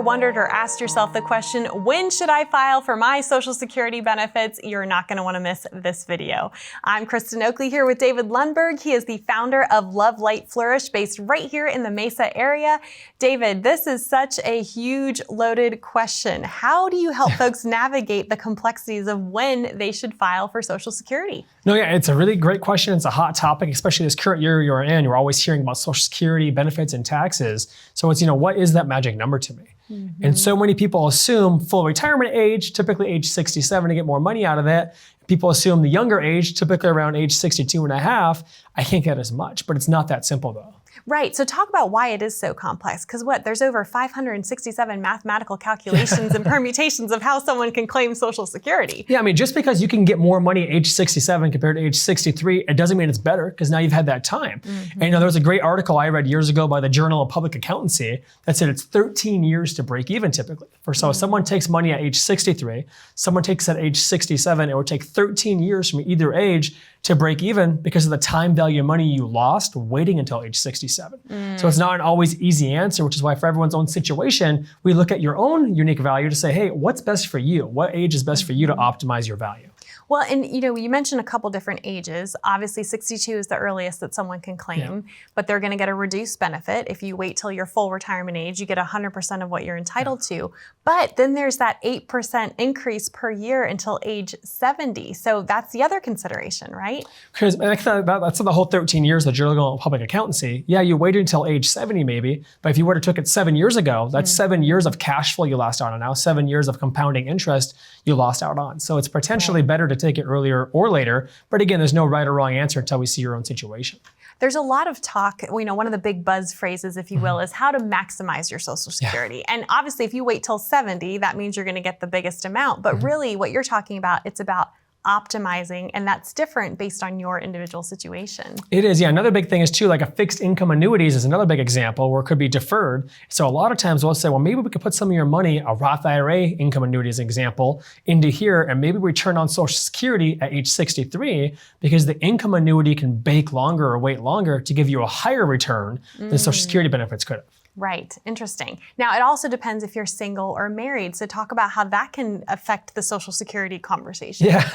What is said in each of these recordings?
Wondered or asked yourself the question, when should I file for my Social Security benefits? You're not going to want to miss this video. I'm Kristen Oakley here with David Lundberg. He is the founder of Love Light Flourish, based right here in the Mesa area. David, this is such a huge, loaded question. How do you help folks navigate the complexities of when they should file for Social Security? No, yeah, it's a really great question. It's a hot topic, especially this current year you're in. You're always hearing about Social Security benefits and taxes. So it's, what is that magic number to me? Mm-hmm. And so many people assume full retirement age, typically age 67, to get more money out of it. People assume the younger age, typically around age 62 and a half, I can't get as much, but it's not that simple though. Right, so talk about why it is so complex, because there's over 567 mathematical calculations and permutations of how someone can claim Social Security. Yeah, just because you can get more money at age 67 compared to age 63, it doesn't mean it's better, because now you've had that time. Mm-hmm. And there was a great article I read years ago by the Journal of Public Accountancy that said it's 13 years to break even typically. So if someone takes money at age 63, someone takes at age 67, it would take 13 years from either age to break even because of the time value of money you lost waiting until age 67. So it's not an always easy answer, which is why for everyone's own situation, we look at your own unique value to say, hey, what's best for you? What age is best for you to optimize your value? Well, and you mentioned a couple different ages. Obviously, 62 is the earliest that someone can claim, but they're going to get a reduced benefit. If you wait till your full retirement age, you get 100% of what you're entitled to. But then there's that 8% increase per year until age 70. So that's the other consideration, right? Because that's the whole 13 years, the Journal of Public Accountancy. Yeah, you waited until age 70 maybe, but if you would have took it 7 years ago, that's 7 years of cash flow you lost out on now, 7 years of compounding interest you lost out on. So it's potentially better to take it earlier or later. But again, there's no right or wrong answer until we see your own situation. There's a lot of talk, one of the big buzz phrases, if you will, is how to maximize your Social Security. And obviously, if you wait till 70, that means you're going to get the biggest amount. But really, what you're talking about, it's about optimizing, and that's different based on your individual situation. It is, yeah. Another big thing is too, like a fixed income annuities is another big example where it could be deferred. So a lot of times we'll say, well, maybe we could put some of your money, a Roth IRA income annuity as an example, into here, and maybe we turn on Social Security at age 63 because the income annuity can bake longer or wait longer to give you a higher return than Social Security benefits could have. Right, interesting. Now, it also depends if you're single or married. So talk about how that can affect the Social Security conversation. Yeah,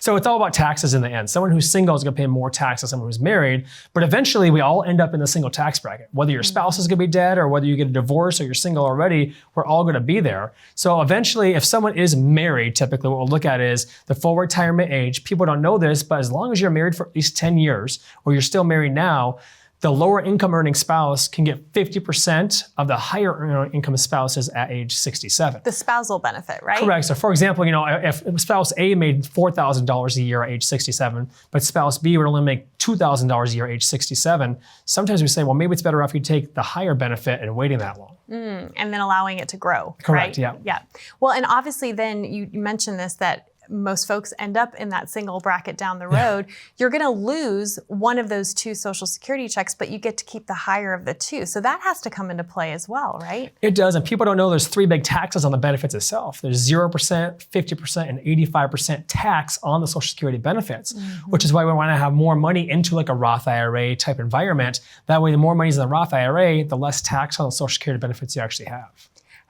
so it's all about taxes in the end. Someone who's single is gonna pay more tax than someone who's married, but eventually we all end up in the single tax bracket. Whether your spouse is gonna be dead or whether you get a divorce or you're single already, we're all gonna be there. So eventually, if someone is married, typically what we'll look at is the full retirement age. People don't know this, but as long as you're married for at least 10 years, or you're still married now, the lower income earning spouse can get 50% of the higher income spouses at age 67. The spousal benefit, right? Correct. So for example, if spouse A made $4,000 a year at age 67, but spouse B would only make $2,000 a year at age 67, sometimes we say, well, maybe it's better off you take the higher benefit and waiting that long. And then allowing it to grow. Correct, right? Yeah. Well, and obviously then you mentioned this, that most folks end up in that single bracket down the road. You're going to lose one of those two Social Security checks, but you get to keep the higher of the two. So that has to come into play as well, right? It does. And people don't know there's three big taxes on the benefits itself. There's 0%, 50%, and 85% tax on the Social Security benefits, which is why we want to have more money into like a Roth IRA type environment. That way, the more money is in the Roth IRA, the less tax on the Social Security benefits you actually have.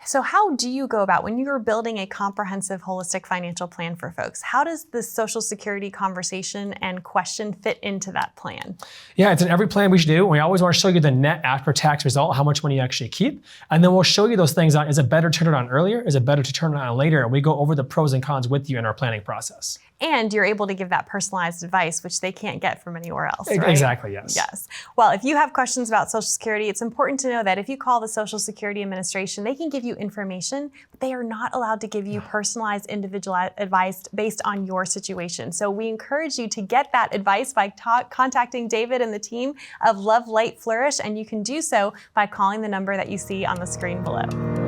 So how do you go about, when you're building a comprehensive, holistic financial plan for folks, how does the Social Security conversation and question fit into that plan? Yeah, it's in every plan we should do. We always want to show you the net after-tax result, how much money you actually keep. And then we'll show you those things on, is it better to turn it on earlier? Is it better to turn it on later? And we go over the pros and cons with you in our planning process. And you're able to give that personalized advice, which they can't get from anywhere else, right? Exactly, yes. Yes. Well, if you have questions about Social Security, it's important to know that if you call the Social Security Administration, they can give you information, but they are not allowed to give you personalized individual advice based on your situation. So we encourage you to get that advice by contacting David and the team of Love Light Flourish, and you can do so by calling the number that you see on the screen below.